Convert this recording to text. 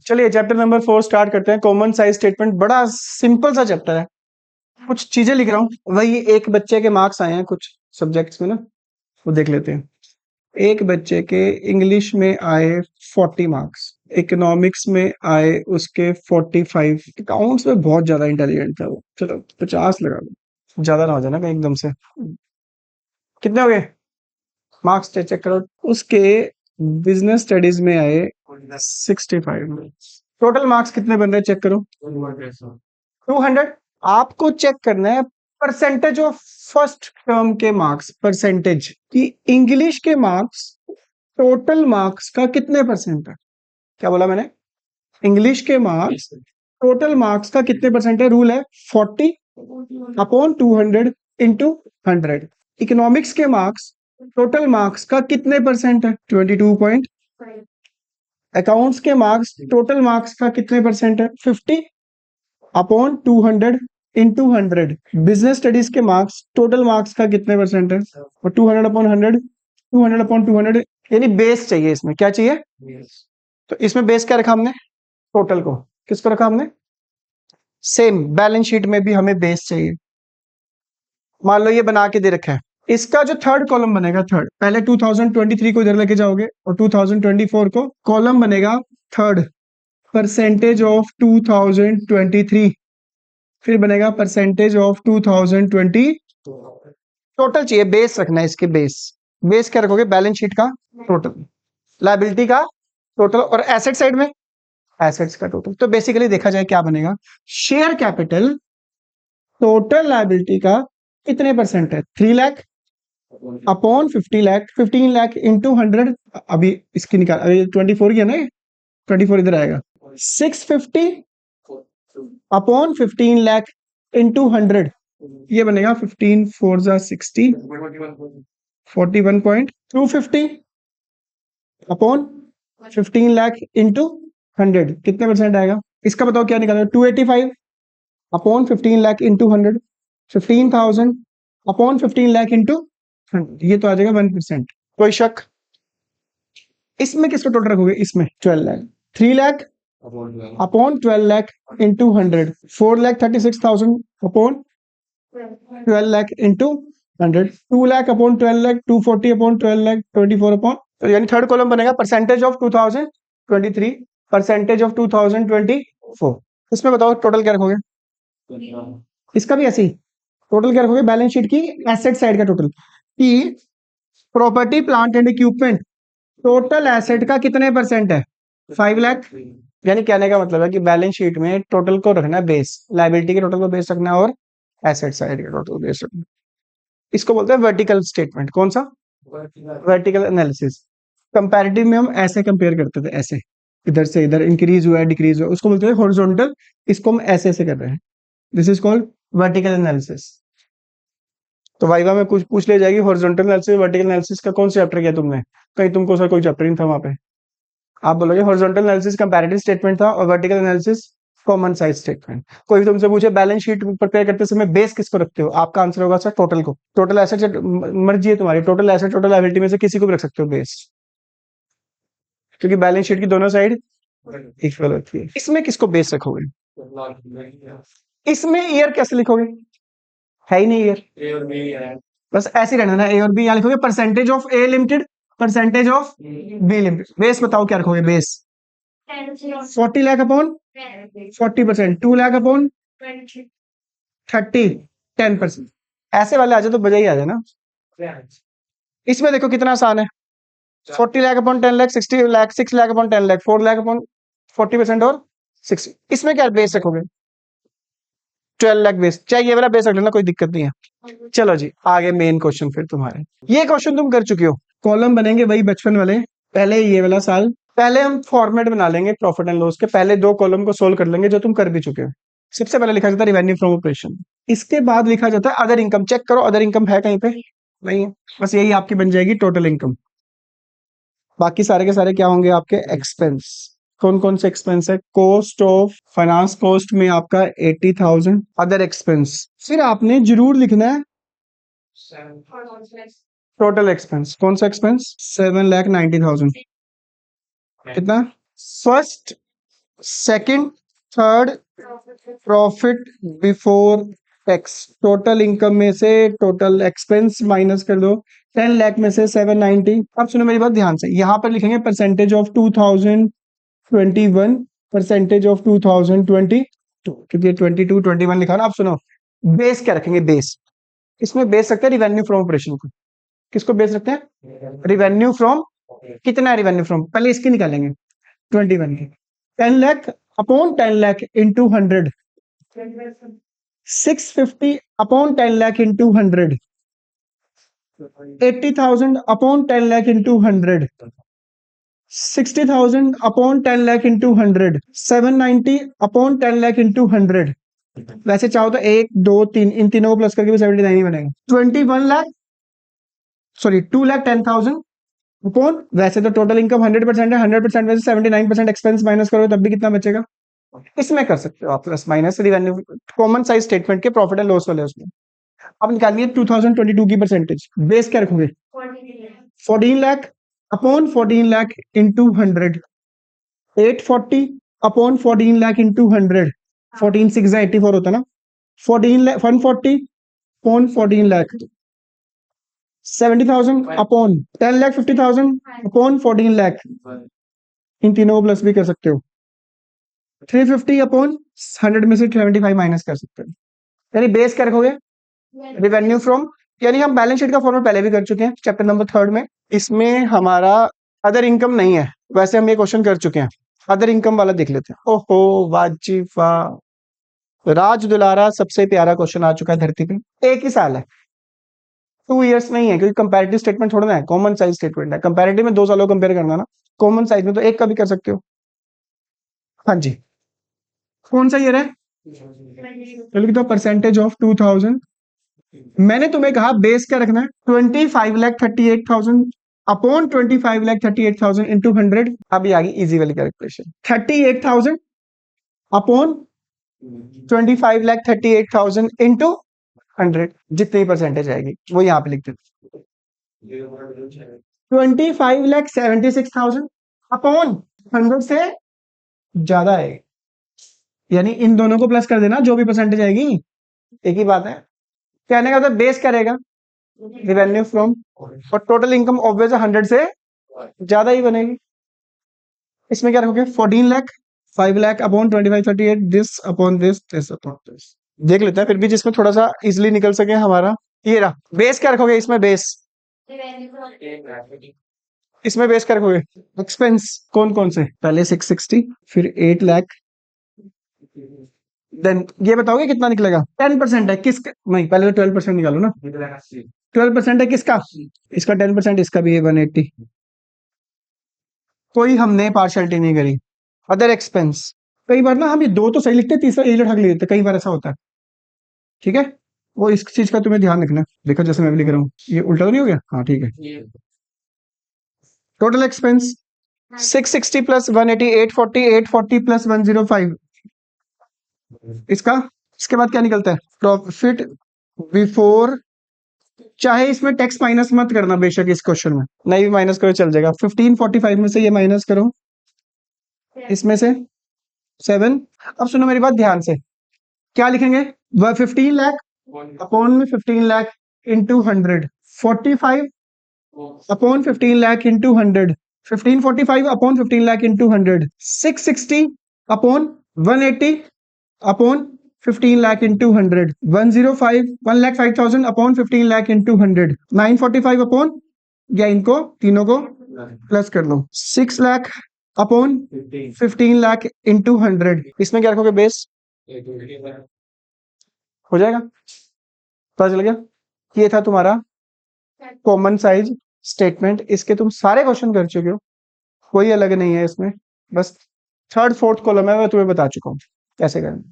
चलिए chapter number 4 start करते हैं। कॉमन साइज स्टेटमेंट, बड़ा सिंपल सा चैप्टर है। कुछ चीजें लिख रहा हूँ, वही एक बच्चे के मार्क्स आए हैं कुछ सब्जेक्ट्स में ना, वो देख लेते हैं। एक बच्चे के इंग्लिश में आए 40 मार्क्स, इकोनॉमिक्स में आए उसके 45, अकाउंट्स में बहुत ज्यादा इंटेलिजेंट था वो, चलो 50 लगा दो, ज्यादा ना हो जाए ना कहीं एकदम से। कितने हो गए मार्क्स? चेक करो। उसके बिजनेस स्टडीज में आए 65। टोटल मार्क्स कितने बन रहे हैं चेक करो। 200। आपको चेक करना है परसेंटेज ऑफ फर्स्ट टर्म के मार्क्स, परसेंटेज कि इंग्लिश के मार्क्स टोटल मार्क्स का कितने परसेंट है। क्या बोला मैंने? इंग्लिश के मार्क्स टोटल मार्क्स का कितने परसेंट है? रूल है 40 अपॉन 200 इंटू 100। इकोनॉमिक्स के मार्क्स टोटल मार्क्स का कितने परसेंट है? 22.5। अकाउंट्स के मार्क्स टोटल मार्क्स का कितने परसेंट है? 50 अपॉन 200 इंटू 100। बिजनेस स्टडीज के मार्क्स टोटल मार्क्स का कितने परसेंट है? और 200 अपॉन 100, 200 अपॉन 200, यानी बेस चाहिए इसमें। क्या चाहिए? तो इसमें बेस क्या रखा हमने? टोटल को। किसको रखा हमने? सेम बैलेंस शीट में भी हमें बेस चाहिए। मान लो ये बना के दे रखा है, इसका जो थर्ड कॉलम बनेगा, थर्ड पहले 2023 को इधर लेके जाओगे और 2024 को कॉलम बनेगा थर्ड, परसेंटेज ऑफ 2023, फिर बनेगा परसेंटेज ऑफ 2020। टोटल चाहिए, बेस रखना है इसके। बेस क्या रखोगे? बैलेंस शीट का टोटल, लायबिलिटी का टोटल, और एसेट साइड में एसेट्स का टोटल। तो बेसिकली देखा जाए क्या बनेगा, शेयर कैपिटल टोटल लायबिलिटी का कितने परसेंट है? 3 लाख अपॉन 50 लाख, 15 लाख इंटू 100। अभी इसकी निकाल, अभी 24 की है ना, 24 इधर आएगा। 650 अपॉन 15 लाख इंटू 100, ये बनेगा 15 4 जा 60, 41.250 अपॉन 15 लाख इंटू 100, कितने परसेंट आएगा? इसका बताओ क्या निकालेगा? 285 upon 15 lakh into 100, 15,000 upon 15 lakh into 100, ये तो आ जाएगा 1%। कोई शक? इसमें किसको टोटल रखोगे? इसमें 12 lakh, 3 lakh upon 12 lakh into 100, 4,36,000 upon 12 lakh into 100, 2 lakh upon 12 lakh, 240 upon 12 lakh, 24 upon, तो यानी थर्ड कॉलम बनेगा परसेंटेज ऑफ 2023, परसेंटेज ऑफ 2024। इसमें बताओ टोटल क्या रखोगे? इसका भी ऐसे ही टोटल क्या रखोगे? बैलेंस शीट की एसेट साइड का टोटल, कि property plant and equipment total asset का कितने परसेंट है? 5 लाख। यानी कहने का मतलब है कि बैलेंस शीट में टोटल को रखना है बेस, लायबिलिटी के टोटल को बेस रखना है और एसेट साइड के टोटल बेस रखना है। इसको बोलते हैं वर्टिकल स्टेटमेंट। कौन सा? Vertical analysis. कंपैरेटिव में हम ऐसे कंपेयर करते थे, ऐसे इधर से इधर इंक्रीज हुआ है डिक्रीज हुआ, उसको बोलते हैं हॉरिजॉन्टल। इसको हम ऐसे ऐसे कर रहे हैं, this is called vertical analysis. तो वाइवा में कुछ पूछ ले जाएगी, हॉरिजॉन्टल एनालिसिस वर्टिकल एनालिसिस का कौन सा चैप्टर किया तुमने? कहीं तुमको सर कोई चैप्टर नहीं था वहां पे। आप बोलोगे हॉरिजॉन्टल एनालिसिस कंपैरेटिव स्टेटमेंट था और vertical analysis common size statement. कोई तुमसे पूछे बैलेंस शीट प्रिपेयर करते समय बेस किसको रखते हो, आपका आंसर होगा सर टोटल को। टोटल एसेट, मर्जी है तुम्हारी, टोटल एसेट टोटल लायबिलिटी में से किसी को भी रख सकते हो बेस, क्योंकि बैलेंस शीट की दोनों साइड इक्वल होती है। इसमें किसको बेस रखोगे? इसमें ईयर कैसे लिखोगे? है ही नहीं ईयर, बस ऐसे ही रहना ना, ए और बी। यहाँ लिखोगे percentage of A limited, percentage of B limited. Base बताओ क्या रखोगे? Base 40 lakh upon 40%, 2 lakh upon 30, 10%। ऐसे वाले आ जाए तो बजा ही आ जाए ना। इसमें देखो कितना आसान है, 40 lakh upon 10 lakh, 60 lakh, 6 lakh upon 10 lakh, 4 lakh upon 40% और 60। इसमें क्या बेस रखोगे? 12 लाख बेस, चाहे ये वाला बेस रख लेना, कोई दिक्कत नहीं है। चलो जी आगे मेन क्वेश्चन। फिर तुम्हारे ये क्वेश्चन तुम कर चुके हो, कॉलम बनेंगे वही बचपन वाले। पहले ये वाला साल, पहले हम फॉर्मेट बना लेंगे प्रॉफिट एंड लॉस के, पहले 2 कॉलम को सोल्व कर लेंगे जो तुम कर भी चुके हो। सबसे पहले लिखा जाता है रेवेन्यू फ्रॉम ऑपरेशन, इसके बाद लिखा जाता है अदर इनकम। चेक करो अदर इनकम है कहीं पे? नहीं है, बस यही आपकी बन जाएगी टोटल इनकम। बाकी सारे के सारे क्या होंगे आपके? एक्सपेंस। कौन कौन से एक्सपेंस है? कॉस्ट ऑफ फाइनेंस कॉस्ट में आपका 80,000 अदर एक्सपेंस। फिर आपने जरूर लिखना है टोटल एक्सपेंस। कौन सा एक्सपेंस? 7,90,000। कितना? First, second, third profit before tax. Total income में से टोटल एक्सपेंस माइनस कर दो। 10 लाख में से 790। अब सुनो मेरी बात ध्यान से, यहां पर लिखेंगे परसेंटेज ऑफ 2021, परसेंटेज ऑफ 2022, क्योंकि 22 21 लिखा ना। अब सुनो, बेस क्या रखेंगे? बेस, इसमें बेस रखते हैं रिवेन्यू फ्रॉम ऑपरेशन को। किसको बेस रखते हैं? Revenue from. कितना रिवेन्यू फ्रॉम? पहले इसकी निकालेंगे 21 की। 10 lakh upon 10 lakh into 100, 650 upon 10 lakh into 100, 80,000 upon 10 lakh into 100, 60,000 upon 10 lakh into 100, 790 upon 10 lakh into 100। वैसे चाहो तो 1 2 3 इन तीनों को प्लस करके भी 79 ही बनेगा। 21 लाख, सॉरी 2,10,000 अपॉन, वैसे तो टोटल इनकम 100% है, 100% में से 79% एक्सपेंस माइनस करो तब भी कितना बचेगा? इसमें कर सकते हो आप plus minus revenue common size statement के प्रॉफिट एंड लॉस वाले उसमें। अब निकालिए 2022 की परसेंटेज। बेस क्या रखोगे? 14 लाख अपॉन 14 लाख इंटू 100, 840 अपॉन 14 लाख इंटू 100, 14 6 84 होता ना। 14 lakh 140 upon 14 lakh, 70,000 upon 10 lakh, 50,000 upon 14 lakh. इन तीनों को प्लस भी कर सकते हो। 350 अपॉन 100 में से 75 माइनस कर सकते हो। यानी बेस क्या रखोगे? रिवेन्यू फ्रॉम, यानी हम बैलेंस शीट का फॉर्मेट पहले भी कर चुके हैं चैप्टर नंबर 3 में। इसमें हमारा अदर इनकम नहीं है, वैसे हम ये क्वेश्चन कर चुके हैं। अदर इनकम वाला देख लेते हैं। ओहो वाजिफा, राज दुलारा, सबसे प्यारा क्वेश्चन आ चुका है धरती पे। एक ही साल है, 2 इयर्स नहीं है, क्योंकि कंपैरेटिव स्टेटमेंट थोड़ा ना है, कॉमन साइज स्टेटमेंट है। कंपैरेटिव में 2 सालों को कंपेयर करना ना, कॉमन साइज में तो एक का भी कर सकते हो। हाँ जी, कौन सा ईयर है? लिख दो परसेंटेज ऑफ 2000। मैंने तुम्हें कहा बेस क्या रखना है? 25,38,000 अपॉन 25,38,000 इंटू 100। अभी आ गई इजी वाली कैलकुलेशन। 38,000 अपॉन 25,38,000 इंटू 100, जितनी परसेंटेज आएगी वो यहाँ पे लिख देते। 25,76,000 अपॉन 100 से ज्यादा है, यानी इन दोनों को प्लस कर देना जो भी परसेंटेज आएगी, एक ही बात है। कहने का मतलब बेस करेगा रिवेन्यू फ्रॉम, और टोटल इनकम ऑब्वियस 100 से ज्यादा ही बनेगी। इसमें क्या रखोगे? 14 lakh, 5 lakh upon 25,38, this upon this, this upon this. देख लेते हैं फिर भी जिसमें थोड़ा सा इजिली निकल सके हमारा। ये रहा बेस। क्या रखोगे इसमें? बेस, इसमें बेस क्या रखोगे? एक्सपेंस कौन कौन से? पहले 660, फिर 8 लाख, देन ये बताओगे कितना निकलेगा? 10% है किसका? नहीं, पहले तो 12% निकालो ना। 12% है किसका? इसका 10%, इसका भी है 180। कोई हमने पार्शियलिटी नहीं करी। अदर एक्सपेंस, कई बार ना हम ये दो तो सही लिखते हैं, तीसरा एजेंट हक ले देते, कई बार ऐसा होता है। ठीक है, वो इस चीज का तुम्हें ध्यान रखना। देखो जैसे मैं भी लिख रहा हूँ, ये उल्टा तो नहीं हो गया? हाँ ठीक है। Total expense 660 plus 180, 840, 840 plus 105। इसका, इसके बाद क्या निकलता है? प्रॉफिट बिफोर, चाहे इसमें टैक्स माइनस मत करना बेशक, इस क्वेश्चन में नहीं भी माइनस करो चल जाएगा। 1545 में से ये माइनस करो, इसमें से 7। अब सुनो मेरी बात ध्यान से, क्या लिखेंगे? वह 15 लाख अपॉन में 15 lakh into 100, 45 upon 15 lakh into 100, 1545 upon 15 lakh into 100, 660 upon 180 upon 15 lakh into 100, 105 1,05,000 upon 15 lakh into 100, 945 upon, या इनको तीनों को प्लस कर लो, 6 लाख अपॉन 15 लाख इंटू 100। इसमें क्या रखोगे? बेस हो जाएगा, पता चल गया। ये था तुम्हारा कॉमन साइज स्टेटमेंट। इसके तुम सारे क्वेश्चन कर चुके हो, कोई अलग नहीं है इसमें। बस थर्ड फोर्थ कॉलम है, मैं तुम्हें बता चुका हूँ कैसे करना।